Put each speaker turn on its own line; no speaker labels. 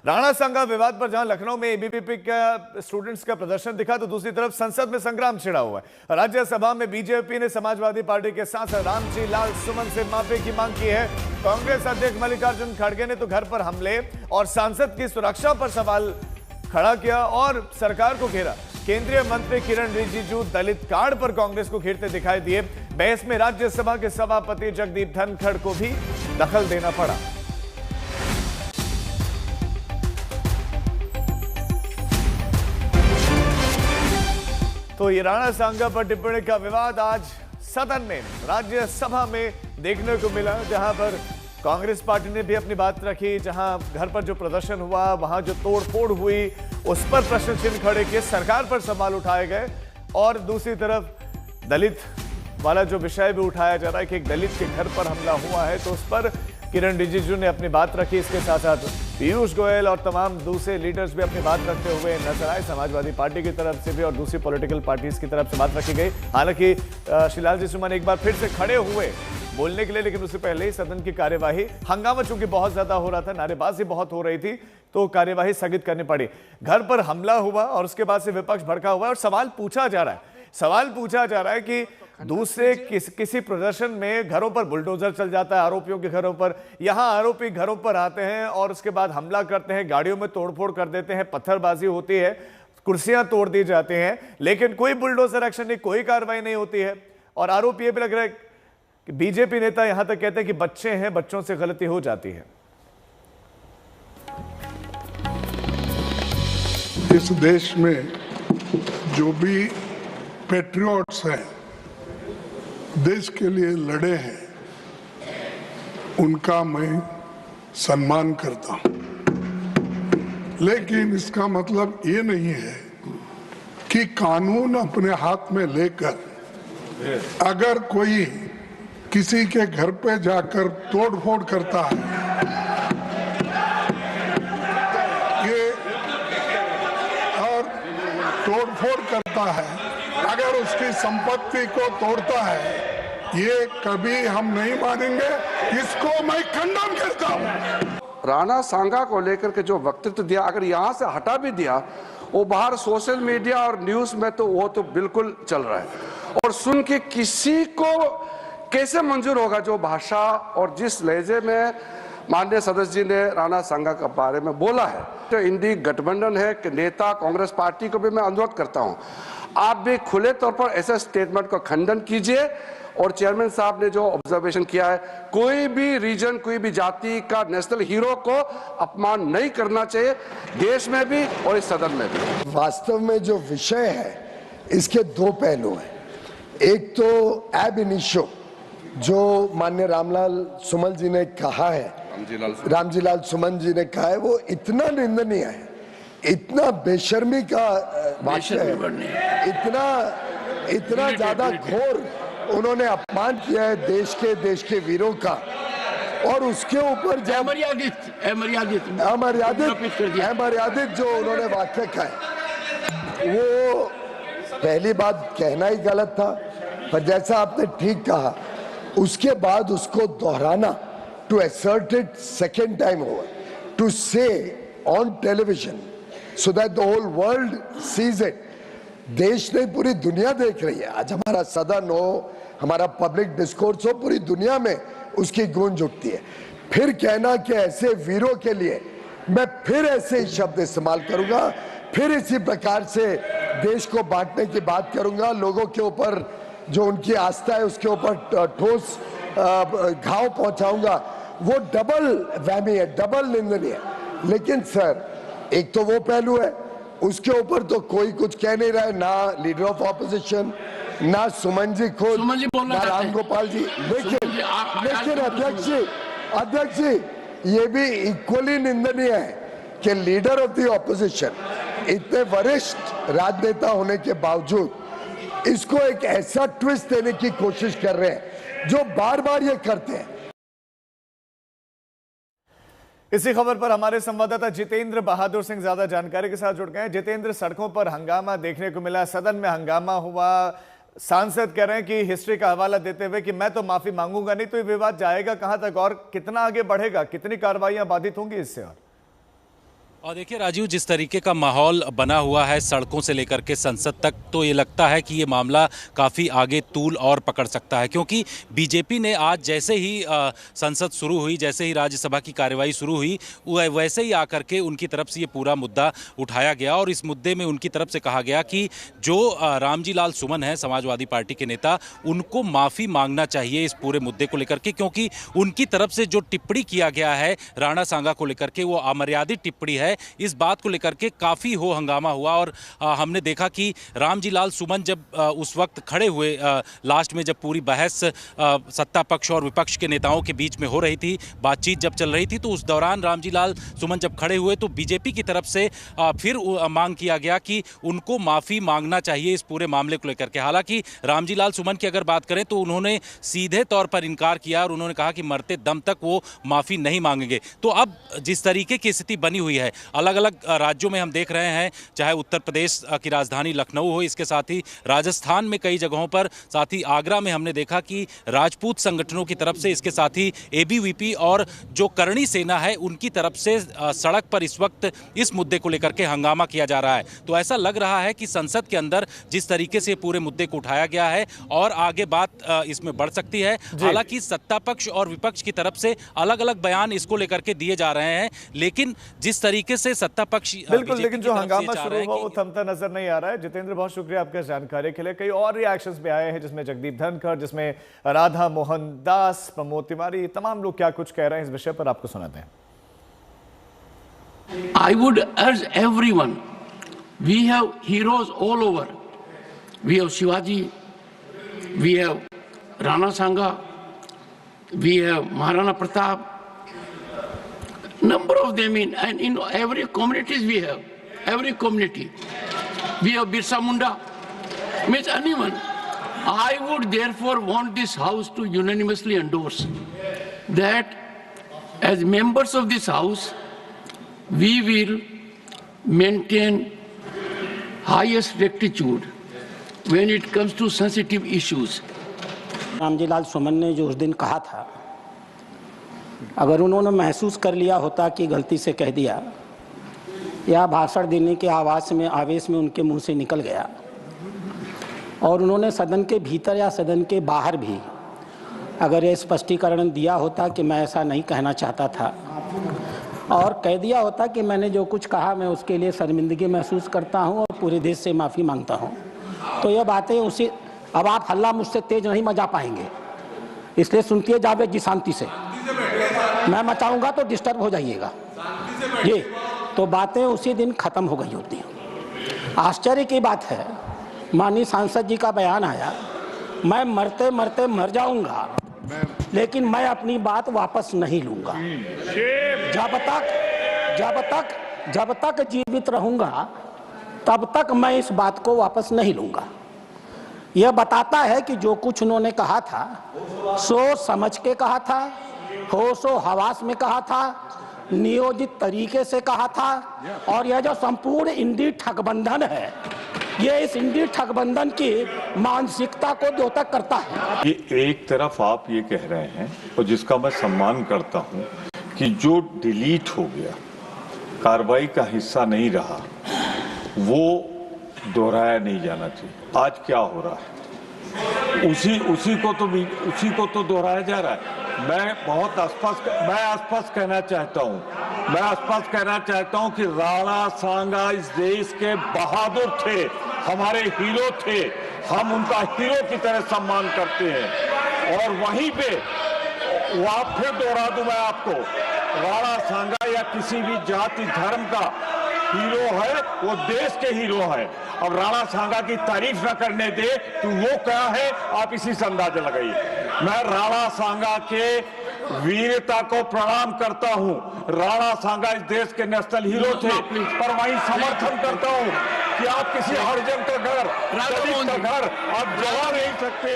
राणा सांगा विवाद पर जहां लखनऊ में एबीवीपी का स्टूडेंट्स का प्रदर्शन दिखा, तो दूसरी तरफ संसद में संग्राम छिड़ा हुआ है। राज्यसभा में बीजेपी ने समाजवादी पार्टी के सांसद रामजी लाल सुमन से माफी की मांग की है। कांग्रेस अध्यक्ष मल्लिकार्जुन खड़गे ने तो घर पर हमले और सांसद की सुरक्षा पर सवाल खड़ा किया और सरकार को घेरा। केंद्रीय मंत्री किरण रिजिजू दलित कार्ड पर कांग्रेस को घेरते दिखाई दिए। बहस में राज्यसभा के सभापति जगदीप धनखड़ को भी दखल देना पड़ा। तो ये राणा सांगा पर टिप्पणी का विवाद आज सदन में राज्यसभा में देखने को मिला, जहां पर कांग्रेस पार्टी ने भी अपनी बात रखी। जहां घर पर जो प्रदर्शन हुआ, वहां जो तोड़फोड़ हुई, उस पर प्रश्न चिन्ह खड़े किए, सरकार पर सवाल उठाए गए। और दूसरी तरफ दलित वाला जो विषय भी उठाया जा रहा है कि एक दलित के घर पर हमला हुआ है, तो उस पर किरण रिजिजू ने अपनी बात रखी। इसके साथ साथ पीयूष गोयल और तमाम दूसरे लीडर्स भी अपनी बात रखते हुए नजर आए। समाजवादी पार्टी की तरफ से भी और दूसरी पॉलिटिकल पार्टीज की तरफ से बात रखी गई। हालांकि शिलाल जी सुमन एक बार फिर से खड़े हुए बोलने के लिए, लेकिन उससे पहले ही सदन की कार्यवाही, हंगामा चूंकि बहुत ज्यादा हो रहा था, नारेबाजी बहुत हो रही थी, तो कार्यवाही स्थगित करनी पड़ी। घर पर हमला हुआ और उसके बाद से विपक्ष भड़का हुआ और सवाल पूछा जा रहा है कि दूसरे किसी प्रदर्शन में घरों पर बुलडोजर चल जाता है, आरोपियों के घरों पर। यहां आरोपी घरों पर आते हैं और उसके बाद हमला करते हैं, गाड़ियों में तोड़फोड़ कर देते हैं, पत्थरबाजी होती है, कुर्सियां तोड़ दी जाती हैं, लेकिन कोई बुलडोजर एक्शन नहीं, कोई कार्रवाई नहीं होती है। और आरोप यह भी लग रहा है कि बीजेपी नेता यहां तक कहते हैं कि बच्चे हैं, बच्चों से गलती हो जाती है।
इस देश में जो भी पैट्रियट्स हैं, देश के लिए लड़े हैं, उनका मैं सम्मान करता हूं। लेकिन इसका मतलब ये नहीं है कि कानून अपने हाथ में लेकर अगर कोई किसी के घर पे जाकर तोड़फोड़ करता है, ये और तोड़फोड़ करता है, अगर उसकी संपत्ति को तोड़ता है, ये कभी हम नहीं मानेंगे। इसको मैं खंडन करता हूं।
राणा सांगा को लेकर के जो वक्तव्य दिया, अगर यहां से हटा भी दिया, वो बाहर सोशल मीडिया और न्यूज में तो वो तो बिल्कुल चल रहा है। और सुन के किसी को कैसे मंजूर होगा जो भाषा और जिस लहजे में माननीय सदस्य जी ने राणा सांगा के बारे में बोला है। तो इंडी गठबंधन है कि नेता कांग्रेस पार्टी को भी मैं अनुरोध करता हूं, आप भी खुले तौर पर ऐसे स्टेटमेंट का खंडन कीजिए। और चेयरमैन साहब ने जो ऑब्जर्वेशन किया है, कोई भी रीजन, कोई भी जाति का नेशनल हीरो को अपमान नहीं करना चाहिए, देश में भी और इस सदन में भी।
वास्तव में जो विषय है, इसके दो पहलू हैं। एक तो एब इनिशियो जो माननीय रामलाल सुमन जी ने कहा है, रामजी लाल सुमन जी ने कहा है, वो इतना निंदनीय है, इतना बेशर्मी का वाक्य है, इतना ज्यादा घोर उन्होंने अपमान किया है देश के वीरों का। और उसके ऊपर जब अमर्यादित जो उन्होंने वाक्य कहा है, वो पहली बात कहना ही गलत था, पर जैसा आपने ठीक कहा, उसके बाद उसको दोहराना, to assert it second time over, to say on television so that the whole world sees it। देश नहीं, पूरी दुनिया देख रही है। आज हमारा सदन हो, हमारा पब्लिक डिस्कोर्स हो, पूरी दुनिया में उसकी गूंज उठती है। फिर कहना कि ऐसे वीरों के लिए मैं फिर ऐसे ही शब्द इस्तेमाल करूंगा, फिर इसी प्रकार से देश को बांटने की बात करूंगा, लोगों के ऊपर जो उनकी आस्था है उसके ऊपर ठोस घाव पहुंचाऊंगा, वो डबल वैमी है, डबल निंदनीय है। लेकिन सर, एक तो वो पहलू है, उसके ऊपर तो कोई कुछ कह नहीं रहा है, ना लीडर ऑफ ऑपोजिशन, ना सुमन जी खुद, ना राम गोपाल जी। लेकिन अध्यक्ष जी, ये भी इक्वली निंदनीय है कि लीडर ऑफ द ऑपोजिशन, इतने वरिष्ठ राजनेता होने के बावजूद इसको एक ऐसा ट्विस्ट देने की कोशिश कर रहे हैं जो बार बार ये करते हैं।
इसी खबर पर हमारे संवाददाता जितेंद्र बहादुर सिंह ज्यादा जानकारी के साथ जुड़ गए हैं। जितेंद्र, सड़कों पर हंगामा देखने को मिला, सदन में हंगामा हुआ, सांसद कह रहे हैं कि हिस्ट्री का हवाला देते हुए कि मैं तो माफी मांगूंगा नहीं, तो ये विवाद जाएगा कहां तक और कितना आगे बढ़ेगा, कितनी कार्रवाइयां बाधित होंगी इससे? और
और देखिए राजीव, जिस तरीके का माहौल बना हुआ है सड़कों से लेकर के संसद तक, तो ये लगता है कि ये मामला काफ़ी आगे तूल और पकड़ सकता है, क्योंकि बीजेपी ने आज जैसे ही संसद शुरू हुई, जैसे ही राज्यसभा की कार्यवाही शुरू हुई, वैसे ही आकर के उनकी तरफ से ये पूरा मुद्दा उठाया गया और इस मुद्दे में उनकी तरफ से कहा गया कि जो रामजी लाल सुमन है, समाजवादी पार्टी के नेता, उनको माफ़ी मांगना चाहिए इस पूरे मुद्दे को लेकर के, क्योंकि उनकी तरफ से जो टिप्पणी किया गया है राणा सांगा को लेकर के, वो अमर्यादित टिप्पणी है। इस बात को लेकर के काफ़ी हो हंगामा हुआ और हमने देखा कि रामजी लाल सुमन जब उस वक्त खड़े हुए, लास्ट में जब पूरी बहस सत्ता पक्ष और विपक्ष के नेताओं के बीच में हो रही थी, बातचीत जब चल रही थी, तो उस दौरान रामजी लाल सुमन जब खड़े हुए तो बीजेपी की तरफ से फिर मांग किया गया कि उनको माफ़ी मांगना चाहिए इस पूरे मामले को लेकर के। हालांकि रामजी लाल सुमन की अगर बात करें तो उन्होंने सीधे तौर पर इनकार किया और उन्होंने कहा कि मरते दम तक वो माफ़ी नहीं मांगेंगे। तो अब जिस तरीके की स्थिति बनी हुई है, अलग अलग राज्यों में हम देख रहे हैं, चाहे उत्तर प्रदेश की राजधानी लखनऊ हो, इसके साथ ही राजस्थान में कई जगहों पर, साथ ही आगरा में हमने देखा कि राजपूत संगठनों की तरफ से, इसके साथ ही एबीवीपी और जो करणी सेना है उनकी तरफ से सड़क पर इस वक्त इस मुद्दे को लेकर के हंगामा किया जा रहा है। तो ऐसा लग रहा है कि संसद के अंदर जिस तरीके से पूरे मुद्दे को उठाया गया है और आगे बात इसमें बढ़ सकती है। हालांकि सत्ता पक्ष और विपक्ष की तरफ से अलग अलग बयान इसको लेकर के दिए जा रहे हैं, लेकिन जिस तरीके से सत्ता पक्ष
बिल्कुल, लेकिन जो हंगामा शुरू हुआ वो थमता नजर नहीं आ रहा है। जितेंद्र, बहुत शुक्रिया आपका जानकारी के लिए। कई और रिएक्शंस भी आए हैं, जिसमें जगदीप धनखड़, जिसमें राधा मोहन दास, प्रमोद तिवारी, तमाम लोग क्या कुछ कह रहे हैं इस विषय पर, आपको सुनाते हैं।
I would urge everyone, we have heroes all over. We have Shivaji, we have Rana Sanga, we have Maharana Pratap, number of them and in every communities we have, every community. We have Birsa Munda, means anyone. I would therefore want this house to unanimously endorse that as members of this house, we will maintain highest rectitude when it comes to sensitive issues.
Ramji Lal सुमन ने जो उस दिन कहा था, अगर उन्होंने महसूस कर लिया होता कि गलती से कह दिया या भाषण देने के आवेश में उनके मुंह से निकल गया, और उन्होंने सदन के भीतर या सदन के बाहर भी अगर ये स्पष्टीकरण दिया होता कि मैं ऐसा नहीं कहना चाहता था, और कह दिया होता कि मैंने जो कुछ कहा मैं उसके लिए शर्मिंदगी महसूस करता हूं और पूरे देश से माफ़ी मांगता हूं, तो ये बातें उसी, अब आप हल्ला मुझसे तेज नहीं मचा पाएंगे, इसलिए सुनती है जावेद जी शांति से, मैं मचाऊंगा तो डिस्टर्ब हो जाइएगा जी। तो बातें उसी दिन खत्म हो गई होती हैं। आश्चर्य की बात है, माननीय सांसद जी का बयान आया, मैं मरते मरते मर जाऊंगा लेकिन मैं अपनी बात वापस नहीं लूंगा। जब तक जीवित रहूंगा तब तक मैं इस बात को वापस नहीं लूंगा। यह बताता है कि जो कुछ उन्होंने कहा था सोच समझ के कहा था, होशो हवास में कहा था, नियोजित तरीके से कहा था, और यह जो संपूर्ण इंडी ठगबंधन है, ये इस इंडी ठगबंधन की मानसिकता को द्योतक करता है।
ये एक तरफ आप ये कह रहे हैं, और जिसका मैं सम्मान करता हूं, कि जो डिलीट हो गया, कार्रवाई का हिस्सा नहीं रहा, वो दोहराया नहीं जाना चाहिए। आज क्या हो रहा है उसी को तो दोहराया जा रहा है। मैं स्पष्ट कहना चाहता हूं कि राणा सांगा इस देश के बहादुर थे, हमारे हीरो थे, हम उनका हीरो की तरह सम्मान करते हैं। और वहीं पे फिर दोहरा दूं मैं आपको, राणा सांगा या किसी भी जाति धर्म का हीरो है, वो देश के हीरो है। अब राणा सांगा की तारीफ न करने दे तो वो क्या है, आप इसी से अंदाजा लगाइए। मैं राणा सांगा के वीरता को प्रणाम करता हूं। राणा सांगा इस देश के नेशनल हीरो थे, पर वहीं समर्थन करता हूं कि आप किसी हरिजन का घर, दलित का घर आप जला नहीं सकते।